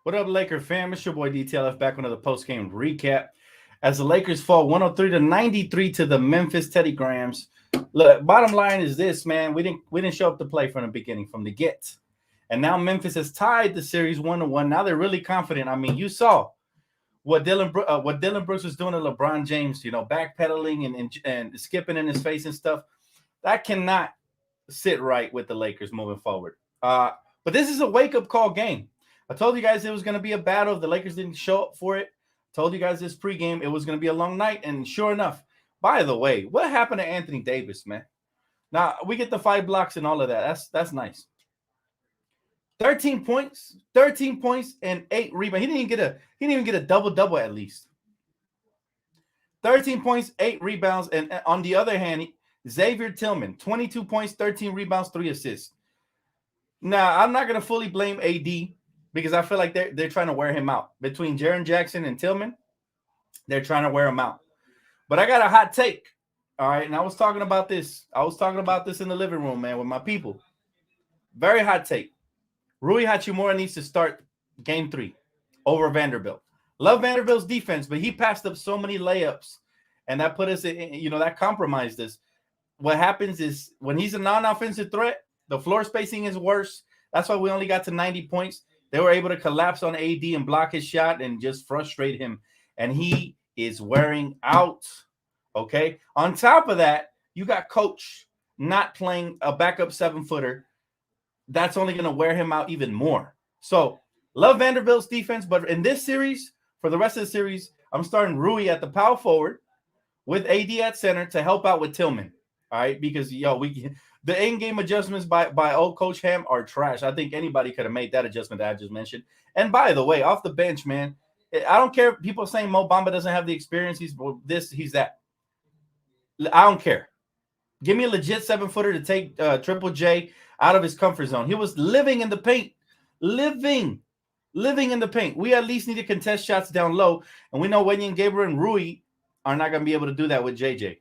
What up, Laker fam? It's your boy DTLF back on the post-game recap. As the Lakers fall 103-93 to the Memphis Teddy Grahams. Look, bottom line is this, man. We didn't show up to play from the beginning, from the get. And now Memphis has tied the series 1-1. Now they're really confident. I mean, you saw what Dylan Brooks was doing to LeBron James, backpedaling and skipping in his face and stuff. That cannot sit right with the Lakers moving forward. But this is a wake-up call game. I told you guys it was going to be a battle. If the Lakers didn't show up for it, told you guys this pregame it was going to be a long night, and sure enough. By the way, what happened to Anthony Davis, man? Now we get the 5 blocks and all of that. That's nice. 13 points, and 8 rebounds. He didn't even get a double at least. 13 points, 8 rebounds, and on the other hand, Xavier Tillman, 22 points, 13 rebounds, 3 assists. Now I'm not going to fully blame AD. Because I feel like they're trying to wear him out. Between Jaren Jackson and Tillman, they're trying to wear him out. But I got a hot take. All right. And I was talking about this. In the living room, man, with my people. Very hot take. Rui Hachimura needs to start game 3 over Vanderbilt. Love Vanderbilt's defense, but he passed up so many layups. And that put us in, that compromised us. What happens is when he's a non-offensive threat, the floor spacing is worse. That's why we only got to 90 points. They were able to collapse on AD and block his shot and just frustrate him. And he is wearing out. Okay. On top of that, you got Coach not playing a backup 7-footer. That's only going to wear him out even more. So love Vanderbilt's defense. But in this series, for the rest of the series, I'm starting Rui at the power forward with AD at center to help out with Tillman. All right. Because, the in-game adjustments by old Coach Ham are trash. I think anybody could have made that adjustment that I just mentioned. And by the way, off the bench, man, I don't care if people are saying Mo Bamba doesn't have the experience. He's this, he's that. I don't care. Give me a legit 7-footer to take Triple J out of his comfort zone. He was living in the paint. Living in the paint. We at least need to contest shots down low. And we know Wenyen Gabriel and Rui are not going to be able to do that with JJ.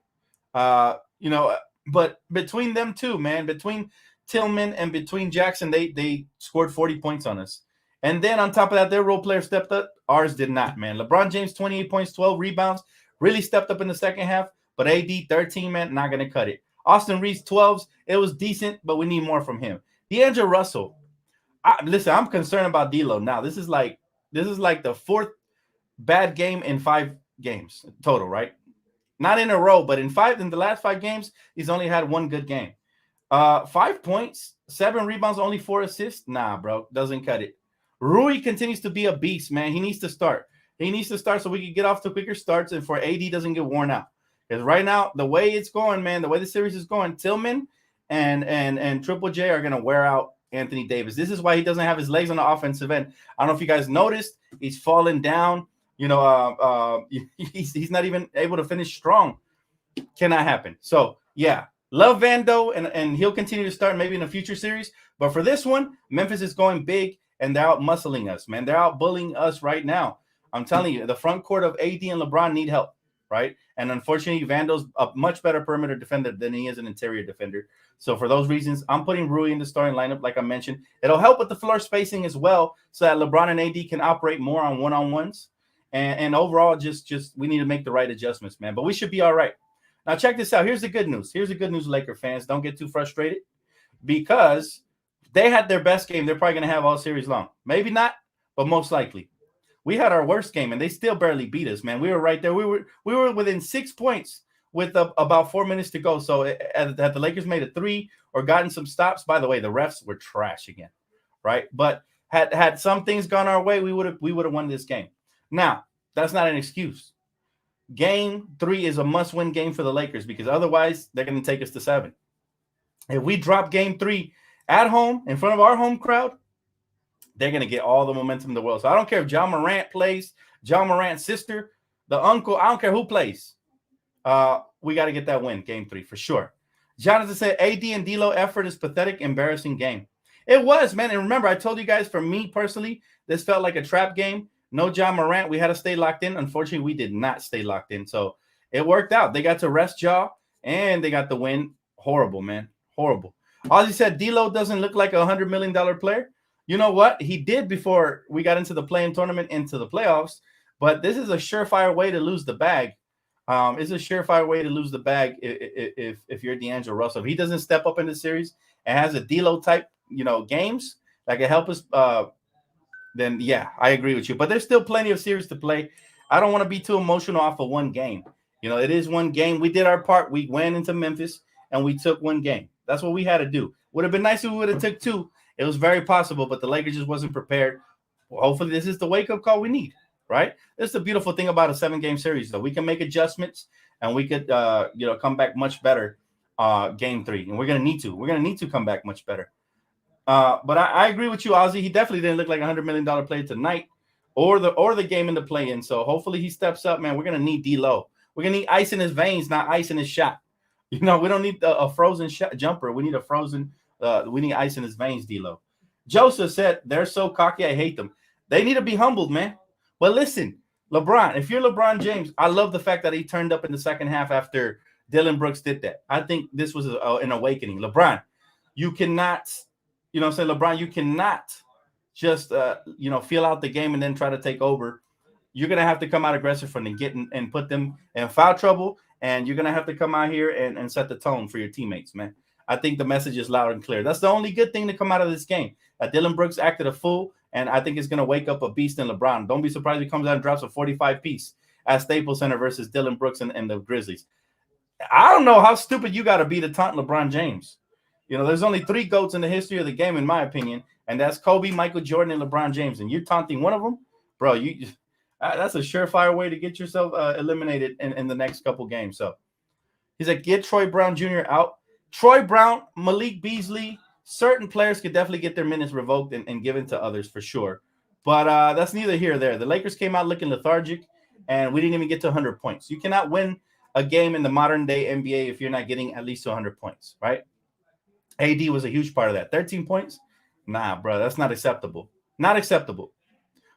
But between them two, man, between Tillman and between Jackson, they scored 40 points on us. And then on top of that, their role player stepped up. Ours did not, man. LeBron James, 28 points, 12 rebounds, really stepped up in the second half. But AD, 13, man, not going to cut it. Austin Reeves, 12s. It was decent, but we need more from him. D'Angelo Russell. Listen, I'm concerned about D'Lo now. This is like the 4th bad game in 5 games total, right? Not in a row, but in the last 5 games, he's only had 1 good game. 5 points, 7 rebounds, only 4 assists. Nah, bro, doesn't cut it. Rui continues to be a beast, man. He needs to start. So we can get off to quicker starts and for AD doesn't get worn out. Because right now, the way it's going, man, the way the series is going, Tillman and Triple J are going to wear out Anthony Davis. This is why he doesn't have his legs on the offensive end. I don't know if you guys noticed. He's falling down. He's not even able to finish strong. Cannot happen. So, yeah, love Vando, and he'll continue to start maybe in a future series. But for this one, Memphis is going big, and they're out muscling us, man. They're out bullying us right now. I'm telling you, the front court of AD and LeBron need help, right? And unfortunately, Vando's a much better perimeter defender than he is an interior defender. So for those reasons, I'm putting Rui in the starting lineup, like I mentioned. It'll help with the floor spacing as well, so that LeBron and AD can operate more on one-on-ones. And overall, just we need to make the right adjustments, man. But we should be all right. Now, check this out. Here's the good news. Laker fans. Don't get too frustrated because they had their best game. They're probably going to have all series long. Maybe not, but most likely. We had our worst game, and they still barely beat us, man. We were right there. We were within 6 points with about 4 minutes to go. So had the Lakers made a 3 or gotten some stops, by the way, the refs were trash again, right? But had some things gone our way, we would have won this game. Now, that's not an excuse. Game 3 is a must-win game for the Lakers because otherwise they're going to take us to 7. If we drop game 3 at home in front of our home crowd, they're going to get all the momentum in the world. So I don't care if John Morant plays, John Morant's sister, the uncle, I don't care who plays. We got to get that win, game 3, for sure. Jonathan said, AD and D'Lo effort is pathetic, embarrassing game. It was, man. And remember, I told you guys, for me personally, this felt like a trap game. No John Morant. We had to stay locked in. Unfortunately, we did not stay locked in. So it worked out. They got to rest Ja, and they got the win. Horrible, man. Horrible. Ozzy said, D'Lo doesn't look like a $100 million player. You know what? He did before we got into the play-in tournament, into the playoffs. But this is a surefire way to lose the bag. It's a surefire way to lose the bag if you're D'Angelo Russell. If he doesn't step up in the series and has a D'Lo type, games that can help us, then yeah, I agree with you. But there's still plenty of series to play. I don't want to be too emotional off of one game. It is one game. We did our part. We went into Memphis and we took one game. That's what we had to do. Would have been nice if we would have took two. It was very possible, but the Lakers just wasn't prepared. Well, hopefully this is the wake-up call we need, right? That's the beautiful thing about a 7-game series, though. We can make adjustments and we could, come back much better game 3. And we're going to need to. We're going to need to come back much better. But I agree with you, Ozzy. He definitely didn't look like a $100 million player tonight or the game in the play-in. So hopefully he steps up, man. We're going to need D-Lo. We're going to need ice in his veins, not ice in his shot. We don't need a frozen jumper. We need a frozen we need ice in his veins, D-Lo. Joseph said, they're so cocky, I hate them. They need to be humbled, man. But listen, LeBron, if you're LeBron James, I love the fact that he turned up in the second half after Dillon Brooks did that. I think this was an awakening. LeBron, you cannot, LeBron, you cannot just, feel out the game and then try to take over. You're going to have to come out aggressive from them, and put them in foul trouble, and you're going to have to come out here and set the tone for your teammates, man. I think the message is loud and clear. That's the only good thing to come out of this game. Dillon Brooks acted a fool, and I think it's going to wake up a beast in LeBron. Don't be surprised if he comes out and drops a 45-piece at Staples Center versus Dillon Brooks and the Grizzlies. I don't know how stupid you got to be to taunt LeBron James. There's only 3 GOATs in the history of the game, in my opinion, and that's Kobe, Michael Jordan, and LeBron James. And you're taunting one of them? Bro, that's a surefire way to get yourself eliminated in the next couple games. So he's like, get Troy Brown Jr. out. Troy Brown, Malik Beasley, certain players could definitely get their minutes revoked and given to others for sure. But that's neither here or there. The Lakers came out looking lethargic, and we didn't even get to 100 points. You cannot win a game in the modern-day NBA if you're not getting at least 100 points, right? AD was a huge part of that. 13 points? Nah, bro, that's not acceptable. Not acceptable.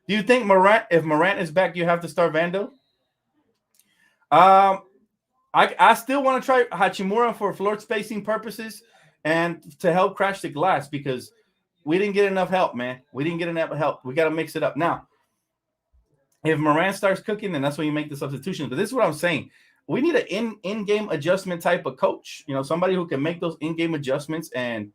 Do you think if Morant is back, you have to start Vando? I still want to try Hachimura for floor spacing purposes and to help crash the glass because we didn't get enough help, man. We didn't get enough help. We got to mix it up. Now, if Morant starts cooking, then that's when you make the substitutions. But this is what I'm saying. We need an in-game adjustment type of coach. Somebody who can make those in-game adjustments and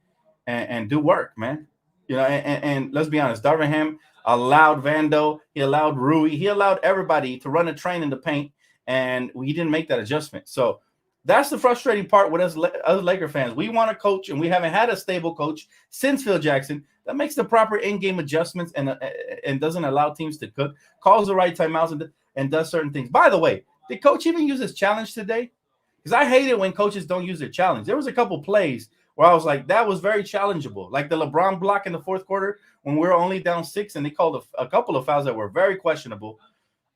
do work, man. And let's be honest, Darvin Ham allowed Vando, he allowed Rui, he allowed everybody to run a train in the paint, and we didn't make that adjustment. So that's the frustrating part with us Laker fans. We want a coach, and we haven't had a stable coach since Phil Jackson that makes the proper in-game adjustments and doesn't allow teams to cook, calls the right timeouts, and does certain things. By the way, did coach even use his challenge today? Because I hate it when coaches don't use their challenge. There was a couple plays where I was like, that was very challengeable. Like the LeBron block in the fourth quarter when we were only down 6, and they called a couple of fouls that were very questionable.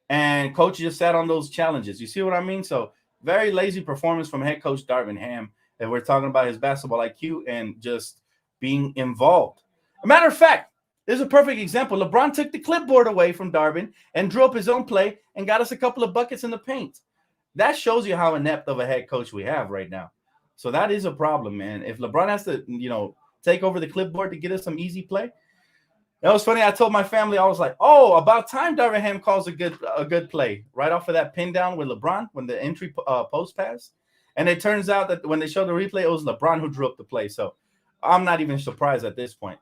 And coach just sat on those challenges. You see what I mean? So very lazy performance from head coach Darvin Ham. And we're talking about his basketball IQ and just being involved. A matter of fact, this is a perfect example. LeBron took the clipboard away from Darvin and drew up his own play and got us a couple of buckets in the paint. That shows you how inept of a head coach we have right now. So that is a problem, man. If LeBron has to, take over the clipboard to get us some easy play. That was funny. I told my family, I was like, oh, about time Darvin Ham calls a good play right off of that pin down with LeBron when the entry post pass. And it turns out that when they showed the replay, it was LeBron who drew up the play. So I'm not even surprised at this point.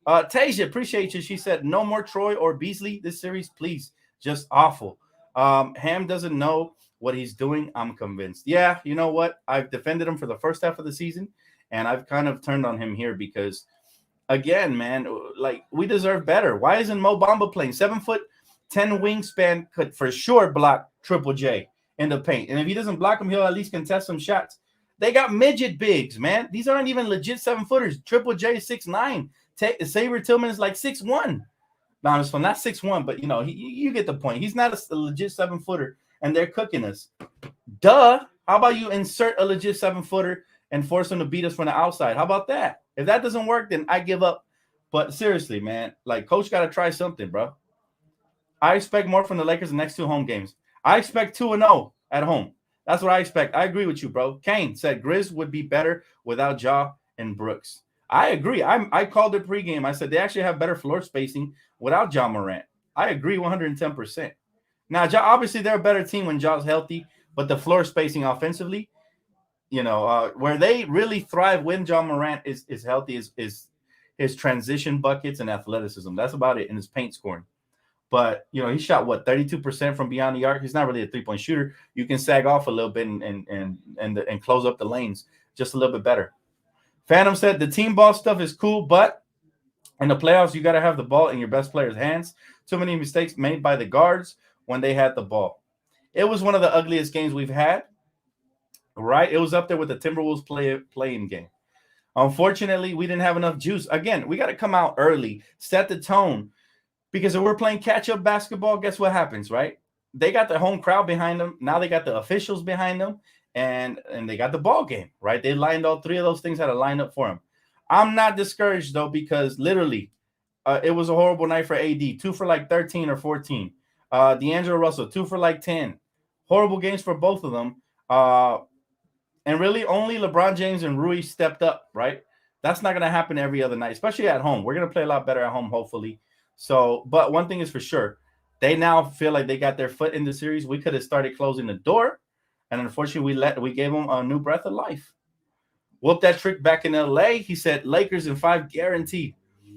Tasia, appreciate you. She said, no more Troy or Beasley this series, please. Just awful. Ham doesn't know what he's doing, I'm convinced. Yeah, you know what? I've defended him for the first half of the season, and I've kind of turned on him here because, again, man, like, we deserve better. Why isn't Mo Bamba playing? 7'10" wingspan could for sure block Triple J in the paint. And if he doesn't block him, he'll at least contest some shots. They got midget bigs, man. These aren't even legit 7-footers. Triple J is 6'9". Xavier Tillman is like 6'1". No, I'm just not 6'1", but you get the point. He's not a legit 7-footer, and they're cooking us. Duh. How about you insert a legit 7-footer and force him to beat us from the outside? How about that? If that doesn't work, then I give up. But seriously, man, like, coach got to try something, bro. I expect more from the Lakers in the next 2 home games. I expect 2-0 at home. That's what I expect. I agree with you, bro. Kane said Grizz would be better without Ja and Brooks. I agree. I called it pregame. I said they actually have better floor spacing without John Morant. I agree 110%. Now, obviously, they're a better team when Ja's healthy, but the floor spacing offensively, where they really thrive when John Morant is healthy is his transition buckets and athleticism. That's about it in his paint scoring. But he shot 32% from beyond the arc. He's not really a 3-point shooter. You can sag off a little bit and close up the lanes just a little bit better. Phantom said the team ball stuff is cool, but in the playoffs, you got to have the ball in your best player's hands. Too many mistakes made by the guards when they had the ball. It was one of the ugliest games we've had, right? It was up there with the Timberwolves playing game. Unfortunately, we didn't have enough juice. Again, we got to come out early, set the tone, because if we're playing catch-up basketball, guess what happens, right? They got the home crowd behind them. Now they got the officials behind them, and they got the ball game, right? They lined all three of those things, had a line up for them. I'm not discouraged, though, because literally it was a horrible night for AD. 2 for like 13 or 14. D'Angelo Russell, 2 for like 10. Horrible games for both of them. And really only LeBron James and Rui stepped up, right? That's not going to happen every other night, especially at home. We're going to play a lot better at home, hopefully. So, but one thing is for sure, they now feel like they got their foot in the series. We could have started closing the door, and unfortunately, we gave them a new breath of life. Whoop that trick back in LA. He said Lakers in 5 guaranteed.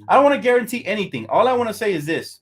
I don't want to guarantee anything. All I want to say is this.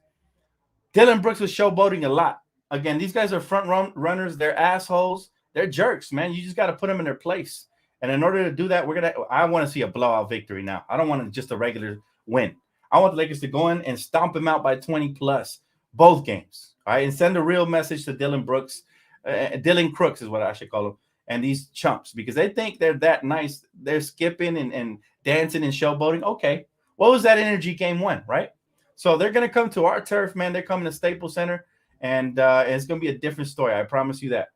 Dylan Brooks was showboating a lot. Again, these guys are front runners. They're assholes. They're jerks, man. You just got to put them in their place. And in order to do that, I want to see a blowout victory now. I don't want just a regular win. I want the Lakers to go in and stomp him out by 20 plus both games, all right? And send a real message to Dylan Brooks. Dylan Crooks is what I should call him. And these chumps, because they think they're that nice. They're skipping and dancing and showboating. Okay. What was that energy game 1, right? So they're going to come to our turf, man. They're coming to Staples Center, and it's going to be a different story. I promise you that.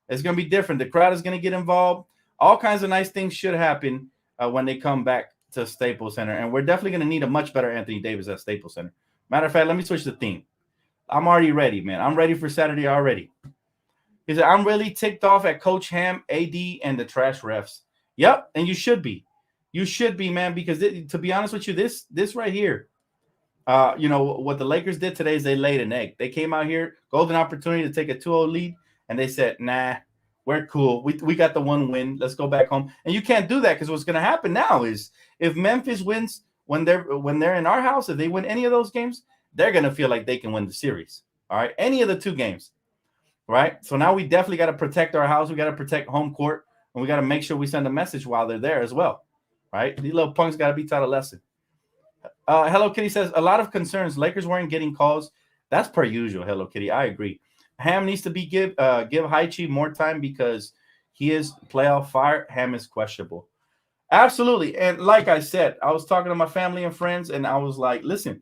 It's going to be different. The crowd is going to get involved. All kinds of nice things should happen when they come back to Staples Center, and we're definitely going to need a much better Anthony Davis at Staples Center. Matter of fact, let me switch the theme. I'm already ready, man. I'm ready for Saturday already. He said, I'm really ticked off at Coach Ham, AD, and the trash refs. Yep, and you should be. You should be, man, because to be honest with you, this right here, what the Lakers did today is they laid an egg. They came out here, golden opportunity to take a 2-0 lead, and they said, nah, we're cool. We got the 1 win. Let's go back home. And you can't do that, because what's going to happen now is if Memphis wins when they're in our house, if they win any of those games, they're going to feel like they can win the series. All right, any of the 2 games. Right? So now we definitely got to protect our house. We got to protect home court, and we got to make sure we send a message while they're there as well. Right? These little punks got to be taught a lesson. Hello Kitty says, a lot of concerns. Lakers weren't getting calls. That's per usual, Hello Kitty. I agree. Ham needs to be give Haichi more time because he is playoff fire. Ham is questionable. Absolutely. And like I said, I was talking to my family and friends, and I was like, listen,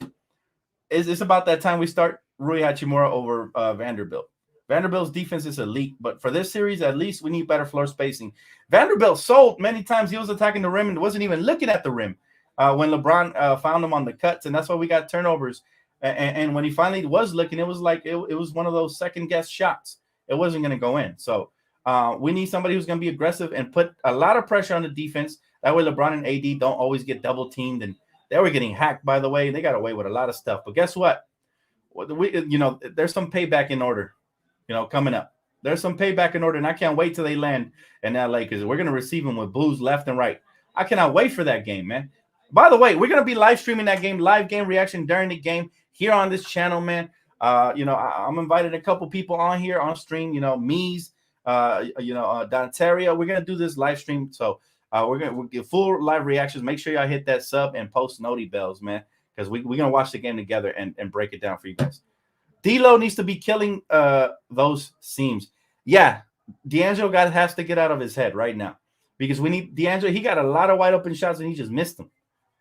it's about that time we start Rui Hachimura over Vanderbilt. Vanderbilt's defense is elite, but for this series, at least we need better floor spacing. Vanderbilt sold many times. He was attacking the rim and wasn't even looking at the rim when LeBron found him on the cuts, and that's why we got turnovers. And when he finally was looking, it was like it was one of those second-guess shots. It wasn't going to go in. So we need somebody who's going to be aggressive and put a lot of pressure on the defense. That way LeBron and AD don't always get double-teamed. And they were getting hacked, by the way. They got away with a lot of stuff. But guess what? There's some payback in order, coming up. There's some payback in order, and I can't wait till they land in LA because we're going to receive them with boos left and right. I cannot wait for that game, man. By the way, we're going to be live streaming that game, live game reaction during the game here on this channel, man. I'm invited a couple people on here on stream, Mies, Dontario. We're going to do this live stream. So we'll get full live reactions. Make sure y'all hit that sub and post noti bells, man, because we're going to watch the game together and break it down for you guys. D'Lo needs to be killing those seams. Yeah, D'Angelo has to get out of his head right now because we need D'Angelo. He got a lot of wide open shots and he just missed them.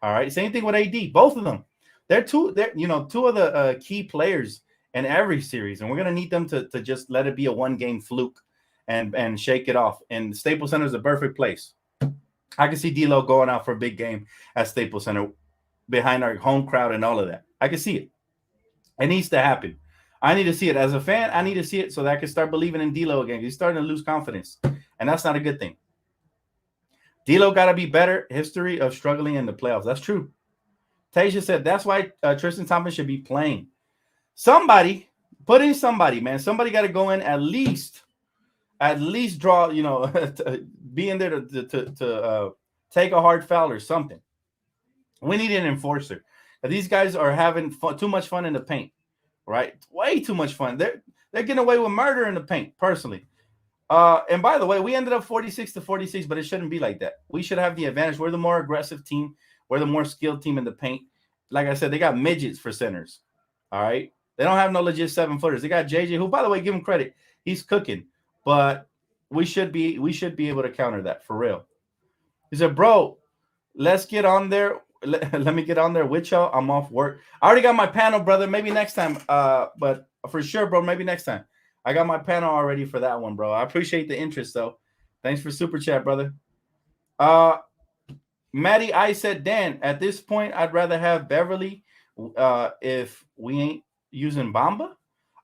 All right, same thing with AD. Both of them. They're two of the key players in every series, and we're gonna need them to just let it be a 1-game fluke and shake it off. And Staples Center is a perfect place. I can see D'Lo going out for a big game at Staples Center behind our home crowd and all of that. I can see it. It needs to happen. I need to see it as a fan. I need to see it so that I can start believing in D'Lo again. He's starting to lose confidence, and that's not a good thing. D'Lo got to be better. History of struggling in the playoffs. That's true. Tasia said that's why Tristan Thompson should be playing. Somebody, put in somebody, man. Somebody got to go in at least draw, be in there to take a hard foul or something. We need an enforcer. These guys are having too much fun in the paint, right? Way too much fun. They're getting away with murder in the paint, personally. And by the way, we ended up 46-46, but it shouldn't be like that. We should have the advantage. We're the more aggressive team. We're the more skilled team in the paint. Like I said, they got midgets for centers. All right. They don't have no legit 7-footers. They got JJ, who, by the way, give him credit. He's cooking. But we should be able to counter that for real. He said, bro, let's get on there. Let me get on there with y'all. I'm off work. I already got my panel, brother. Maybe next time. But for sure, bro, maybe next time. I got my panel already for that one, bro. I appreciate the interest, though. Thanks for super chat, brother. Maddie, I said, Dan, at this point, I'd rather have Beverly if we ain't using Bamba.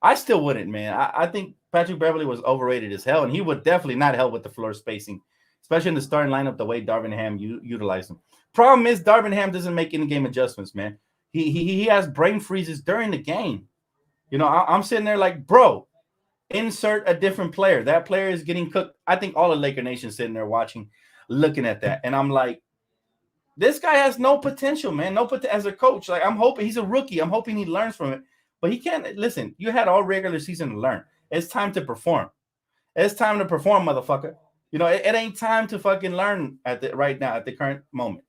I still wouldn't, man. I think Patrick Beverly was overrated as hell, and he would definitely not help with the floor spacing, especially in the starting lineup, the way Darvin Ham utilized him. Problem is, Darvin Ham doesn't make in-game adjustments, man. He has brain freezes during the game. I'm sitting there like, bro, insert a different player. That player is getting cooked. I think all of Laker Nation sitting there watching, looking at that, and I'm like, this guy has no potential, man. No potential as a coach. Like, I'm hoping he's a rookie. I'm hoping he learns from it. But he can't. Listen, you had all regular season to learn. It's time to perform. It's time to perform, motherfucker. It ain't time to fucking learn right now at the current moment.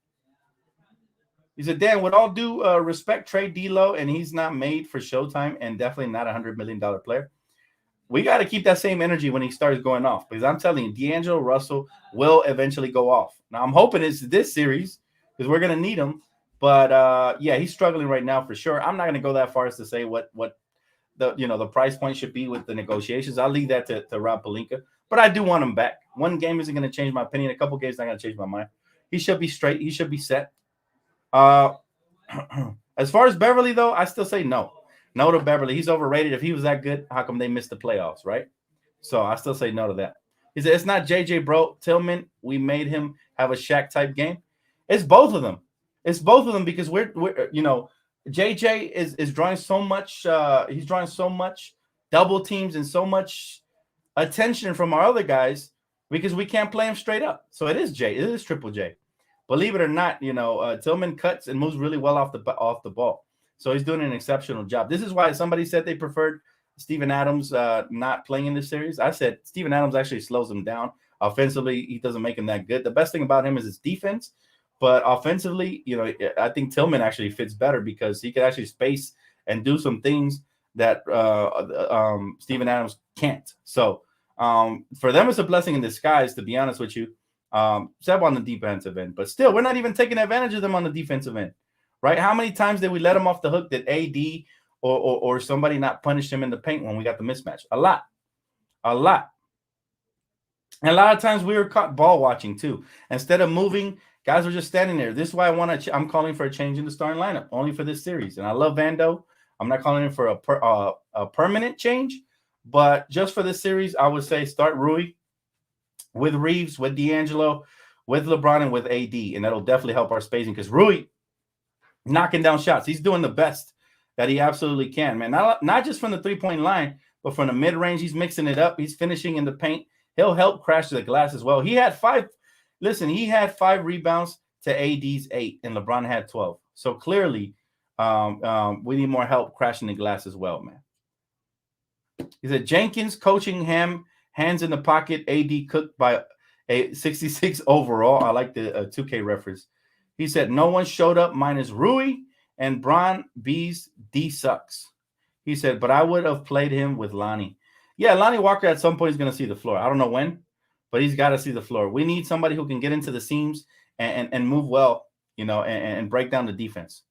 He said, Dan, with all due respect, trade D'Lo, and he's not made for Showtime and definitely not a $100 million player. We got to keep that same energy when he starts going off, because I'm telling you, D'Angelo Russell will eventually go off. Now, I'm hoping it's this series because we're going to need him. But, yeah, he's struggling right now for sure. I'm not going to go that far as to say what the price point should be with the negotiations. I'll leave that to Rob Pelinka. But I do want him back. One game isn't going to change my opinion. A couple games not going to change my mind. He should be straight. He should be set. As far as Beverly, though, I still say no. No to Beverly. He's overrated. If he was that good, how come they missed the playoffs, right? So I still say no to that. He said, it's not JJ, bro. Tillman, we made him have a Shaq-type game. It's both of them. It's both of them because we're JJ is drawing so much. He's drawing so much double teams and so much attention from our other guys because we can't play him straight up. So it is J. It is Triple J. Believe it or not, Tillman cuts and moves really well off the ball. So he's doing an exceptional job. This is why somebody said they preferred Steven Adams not playing in this series. I said Steven Adams actually slows him down. Offensively, he doesn't make him that good. The best thing about him is his defense. But offensively, I think Tillman actually fits better because he can actually space and do some things that Steven Adams can't. So for them, it's a blessing in disguise, to be honest with you, except on the defensive end. But still, we're not even taking advantage of them on the defensive end, right? How many times did we let them off the hook that AD or somebody not punish him in the paint when we got the mismatch? A lot. And a lot of times we were caught ball watching too. Instead of moving, guys were just standing there. This is why I'm calling for a change in the starting lineup only for this series. And I love Vando. I'm not calling it for a permanent change, but just for this series, I would say start Rui with Reeves, with D'Angelo, with LeBron, and with AD, and that'll definitely help our spacing because Rui knocking down shots. He's doing the best that he absolutely can, man. Not just from the three-point line, but from the mid-range. He's mixing it up. He's finishing in the paint. He'll help crash the glass as well. He had 5 rebounds to AD's 8, and LeBron had 12. So clearly, we need more help crashing the glass as well, man. He said, Jenkins coaching him, hands in the pocket, AD cooked by a 66 overall. I like the 2K reference. He said, no one showed up minus Rui and Bron B's D sucks. He said, but I would have played him with Lonnie. Yeah, Lonnie Walker at some point is going to see the floor. I don't know when, but he's got to see the floor. We need somebody who can get into the seams and move well, and break down the defense,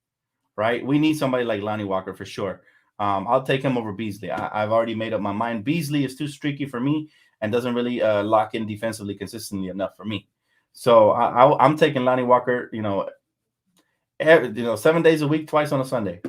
right? We need somebody like Lonnie Walker for sure. I'll take him over Beasley. I've already made up my mind. Beasley is too streaky for me and doesn't really lock in defensively consistently enough for me. So I'm taking Lonnie Walker, 7 days a week, twice on a Sunday.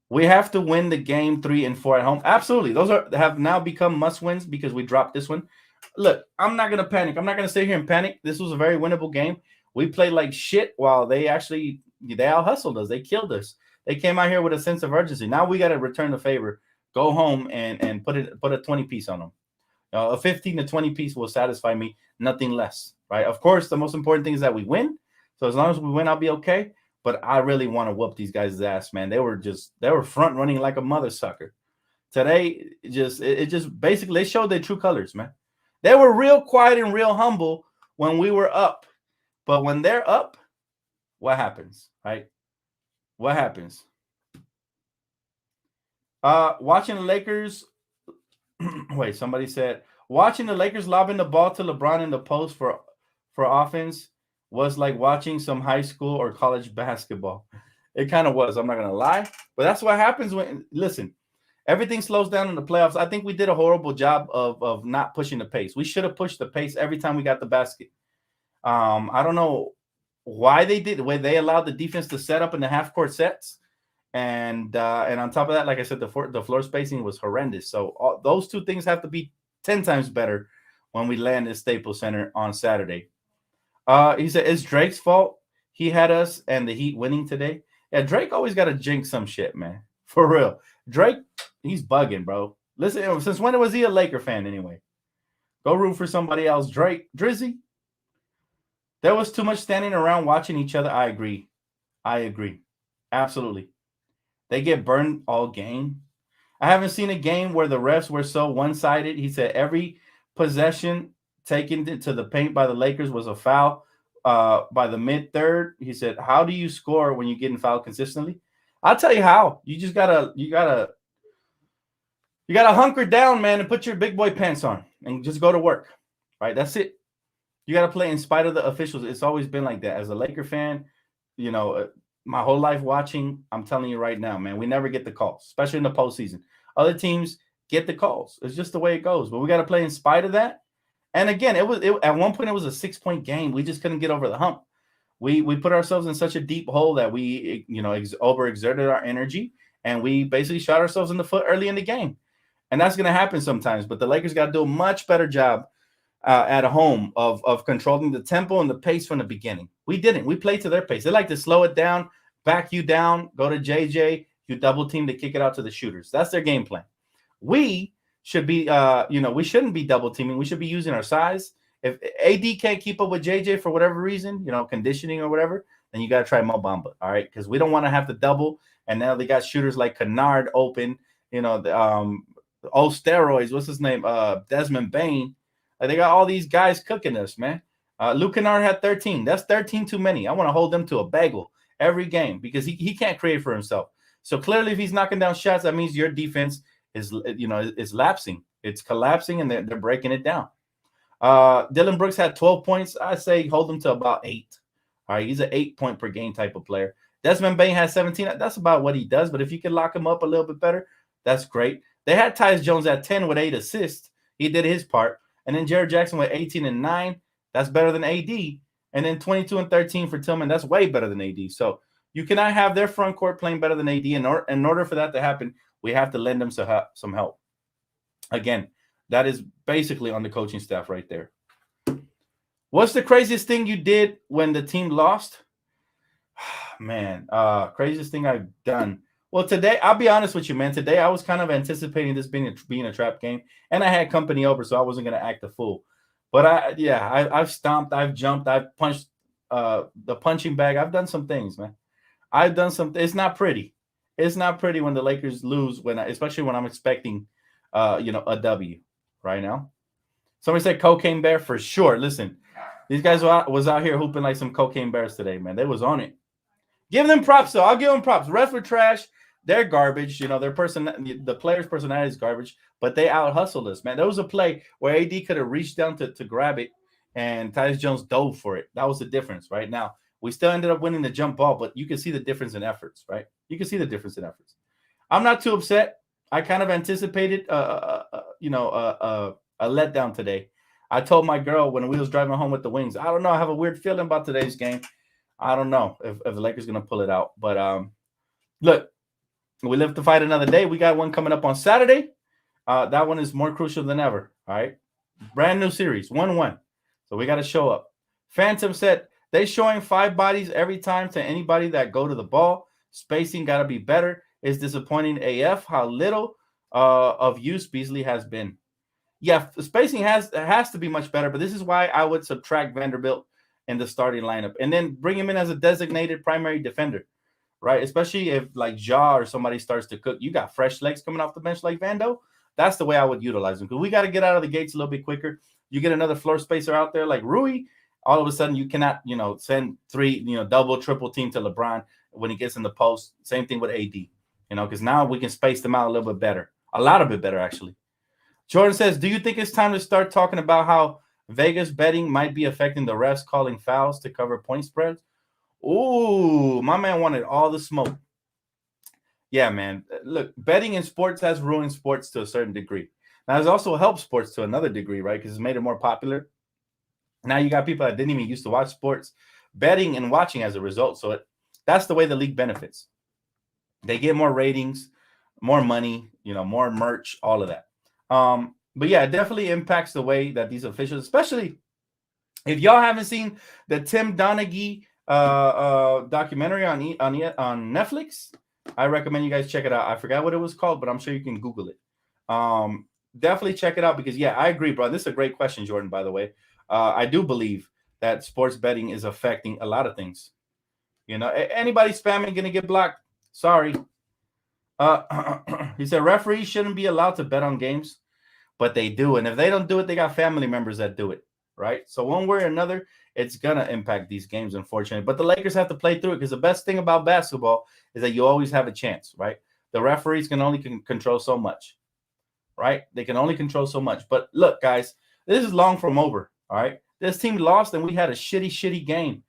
We have to win the game 3 and 4 at home. Absolutely. Those have now become must wins because we dropped this one. Look, I'm not gonna panic. I'm not gonna sit here and panic. This was a very winnable game. We played like shit while they out hustled us. They killed us. They came out here with a sense of urgency. Now we got to return the favor. Go home and put a 20 piece on them. A 15 to 20 piece will satisfy me, nothing less. Right? Of course, the most important thing is that we win. So as long as we win, I'll be okay. But I really want to whoop these guys' ass, man. They were front running like a mother sucker. Today, it just basically they showed their true colors, man. They were real quiet and real humble when we were up. But when they're up, what happens, right? What happens? Watching the Lakers. Wait, somebody said watching the Lakers lobbing the ball to LeBron in the post for offense was like watching some high school or college basketball. It kind of was. I'm not gonna lie, but that's what happens when listen. Everything slows down in the playoffs. I think we did a horrible job of not pushing the pace. We should have pushed the pace every time we got the basket. I don't know why they did, why they allowed the defense to set up in the half court sets, and on top of that, like I said, the floor spacing was horrendous. So those two things have to be 10 times better when we land at Staples Center on Saturday. He said it's Drake's fault. He had us and the Heat winning today. Yeah, Drake always got to jinx some shit, man. For real, Drake, he's bugging, bro. Listen, since when was he a Laker fan anyway? Go root for somebody else. Drake, Drizzy. There was too much standing around watching each other. I agree. Absolutely. They get burned all game. I haven't seen a game where the refs were so one-sided. He said every possession taken to the paint by the Lakers was a foul by the mid-third. He said, how do you score when you're getting fouled consistently? I'll tell you how. You just gotta hunker down, man, and put your big boy pants on and just go to work. Right? That's it. You got to play in spite of the officials. It's always been like that. As a Laker fan, my whole life watching, I'm telling you right now, man, we never get the calls, especially in the postseason. Other teams get the calls. It's just the way it goes. But we got to play in spite of that. And again, at one point it was a 6-point game. We just couldn't get over the hump. We put ourselves in such a deep hole that we overexerted our energy, and we basically shot ourselves in the foot early in the game. And that's going to happen sometimes. But the Lakers got to do a much better job at home of controlling the tempo and the pace from the beginning. We didn't. We played to their pace. They like to slow it down, back you down, go to JJ, you double team to kick it out to the shooters. That's their game plan. We should be, we shouldn't be double teaming. We should be using our size. If AD can't keep up with JJ for whatever reason, conditioning or whatever, then you got to try Mo Bamba, all right? Because we don't want to have to double. And now they got shooters like Kennard open, old steroids. What's his name? Desmond Bain. They got all these guys cooking us, man. Luke Kennard had 13. That's 13 too many. I want to hold them to a bagel every game because he can't create for himself. So clearly, if he's knocking down shots, that means your defense is lapsing. It's collapsing, and they're breaking it down. Dylan Brooks had 12 points. I say hold him to about 8. All right, he's an 8-point per game type of player. Desmond Bain has 17. That's about what he does. But if you can lock him up a little bit better, that's great. They had Tyus Jones at 10 with 8 assists. He did his part. And then Jared Jackson with 18 and 9. That's better than AD. And then 22 and 13 for Tillman. That's way better than AD. So you cannot have their front court playing better than AD. In order for that to happen, we have to lend them some help. Again, that is basically on the coaching staff right there. What's the craziest thing you did when the team lost? Man, craziest thing I've done. Well, today, I'll be honest with you, man. Today, I was kind of anticipating this being a trap game, and I had company over, so I wasn't going to act a fool. But I've stomped, I've jumped, I've punched the punching bag. I've done some things, man. I've done some. It's not pretty. It's not pretty when the Lakers lose, especially when I'm expecting, a W right now. Somebody said cocaine bear for sure. Listen, these guys was out here hooping like some cocaine bears today, man. They was on it. Give them props, though. I'll give them props. Refs were trash. They're garbage. The players' personality is garbage, but they out-hustled us, man. There was a play where AD could have reached down to grab it, and Tyus Jones dove for it. That was the difference, right? Now, we still ended up winning the jump ball, but you can see the difference in efforts, right? You can see the difference in efforts. I'm not too upset. I kind of anticipated, a letdown today. I told my girl when we was driving home with the Wings, I don't know. I have a weird feeling about today's game. I don't know if the Lakers going to pull it out. But look, we live to fight another day. We got one coming up on Saturday. That one is more crucial than ever. All right. Brand new series, 1-1. So we got to show up. Phantom said, they showing 5 bodies every time to anybody that go to the ball. Spacing got to be better. It's disappointing AF how little of use Beasley has been. Yeah, spacing has to be much better, but this is why I would subtract Vanderbilt in the starting lineup and then bring him in as a designated primary defender, right? Especially if like Ja or somebody starts to cook. You got fresh legs coming off the bench like Vando. That's the way I would utilize him because we got to get out of the gates a little bit quicker. You get another floor spacer out there like Rui, all of a sudden you cannot, send 3, double, triple team to LeBron when he gets in the post. Same thing with AD, because now we can space them out a little bit better, a lot of bit better actually. Jordan says, do you think it's time to start talking about how Vegas betting might be affecting the refs calling fouls to cover point spreads? Ooh, my man wanted all the smoke. Yeah, man. Look, betting in sports has ruined sports to a certain degree. Now, it's also helped sports to another degree, right? Because it's made it more popular. Now you got people that didn't even used to watch sports betting and watching as a result. So that's the way the league benefits. They get more ratings, more money, more merch, all of that. But yeah, it definitely impacts the way that these officials, especially if y'all haven't seen the Tim Donaghy documentary on Netflix, I recommend you guys check it out. I forgot what it was called, but I'm sure you can Google it. Definitely check it out because, yeah, I agree, bro. This is a great question, Jordan, by the way. I do believe that sports betting is affecting a lot of things. Anybody spamming going to get blocked. Sorry. He said referees shouldn't be allowed to bet on games, but they do. And if they don't do it, they got family members that do it, right? So one way or another, it's going to impact these games, unfortunately. But the Lakers have to play through it because the best thing about basketball is that you always have a chance, right? The referees can only control so much, right? They can only control so much. But look, guys, this is long from over, all right? This team lost and we had a shitty game.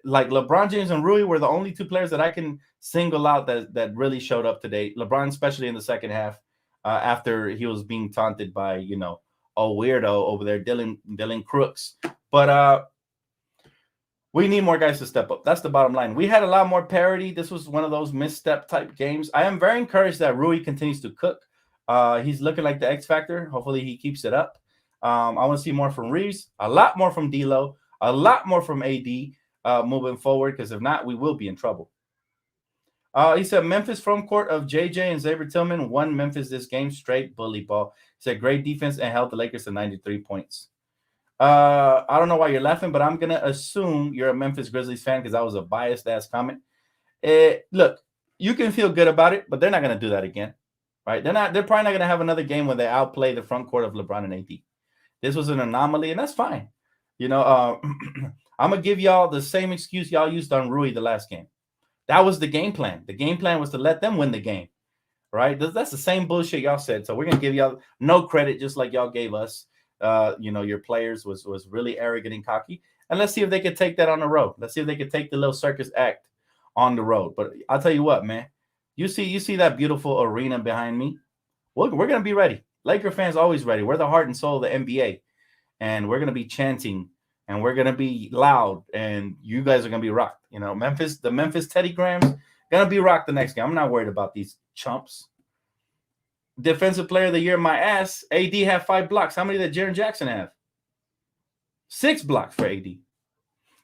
Like LeBron James and Rui were the only 2 players that I can single out that really showed up today. LeBron, especially in the second half, after he was being taunted by, a weirdo over there, Dylan Crooks. But we need more guys to step up. That's the bottom line. We had a lot more parity. This was one of those misstep type games. I am very encouraged that Rui continues to cook. He's looking like the X Factor. Hopefully he keeps it up. I want to see more from Reeves, a lot more from D'Lo, a lot more from AD. Moving forward, because if not, we will be in trouble. He said Memphis Frontcourt of JJ and Xavier Tillman won Memphis this game straight bully ball. He said great defense and held the Lakers to 93 points. I don't know why you're laughing, but I'm gonna assume you're a Memphis Grizzlies fan because that was a biased ass comment. Look, you can feel good about it, but they're not gonna do that again, right? They're probably not gonna have another game where they outplay the front court of LeBron and AD. This was an anomaly, and that's fine. I'm going to give y'all the same excuse y'all used on Rui the last game. That was the game plan. The game plan was to let them win the game, right? That's the same bullshit y'all said. So we're going to give y'all no credit just like y'all gave us. Your players was really arrogant and cocky. And let's see if they could take that on the road. Let's see if they could take the little circus act on the road. But I'll tell you what, man. You see that beautiful arena behind me? We're going to be ready. Laker fans always ready. We're the heart and soul of the NBA. And we're going to be chanting. And we're going to be loud, and you guys are going to be rocked. The Memphis Teddy Grahams, going to be rocked the next game. I'm not worried about these chumps. Defensive player of the year, my ass. AD have 5 blocks. How many did Jaren Jackson have? 6 blocks for AD.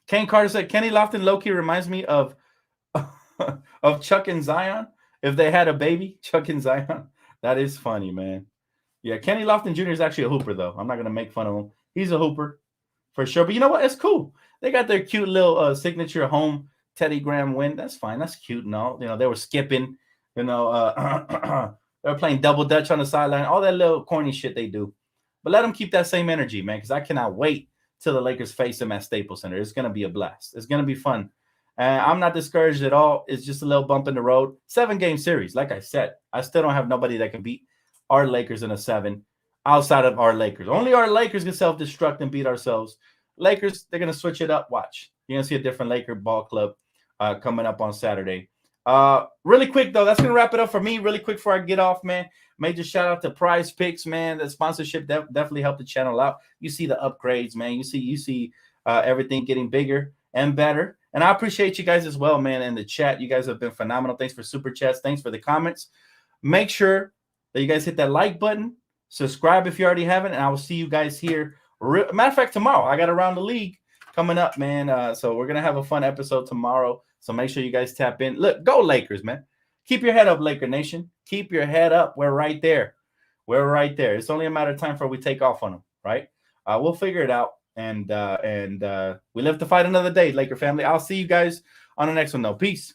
Kane Carter said, Kenny Lofton low-key reminds me of Chuck and Zion. If they had a baby, Chuck and Zion. That is funny, man. Yeah, Kenny Lofton Jr. is actually a hooper, though. I'm not going to make fun of him. He's a hooper. For sure. But you know what? It's cool. They got their cute little signature home Teddy Graham win. That's fine. That's cute and all. They were skipping. They were playing double dutch on the sideline. All that little corny shit they do. But let them keep that same energy, man, because I cannot wait till the Lakers face them at Staples Center. It's going to be a blast. It's going to be fun. I'm not discouraged at all. It's just a little bump in the road. 7-game series. Like I said, I still don't have nobody that can beat our Lakers in a 7. Outside of our Lakers. Only our Lakers can self-destruct and beat ourselves. Lakers, they're going to switch it up. Watch. You're going to see a different Laker ball club coming up on Saturday. Really quick, though, that's going to wrap it up for me. Really quick before I get off, man. Major shout-out to Prize Picks, man. The sponsorship definitely helped the channel out. You see the upgrades, man. You see everything getting bigger and better. And I appreciate you guys as well, man, in the chat. You guys have been phenomenal. Thanks for super chats. Thanks for the comments. Make sure that you guys hit that like button. Subscribe if you already haven't, and I will see you guys here. Matter of fact, tomorrow I got Around the League coming up, man. So we're gonna have a fun episode tomorrow. So make sure you guys tap in. Look, go Lakers, man. Keep your head up, Laker Nation. Keep your head up. We're right there. We're right there. It's only a matter of time before we take off on them, right? We'll figure it out. And we live to fight another day, Laker family. I'll see you guys on the next one, though. Peace.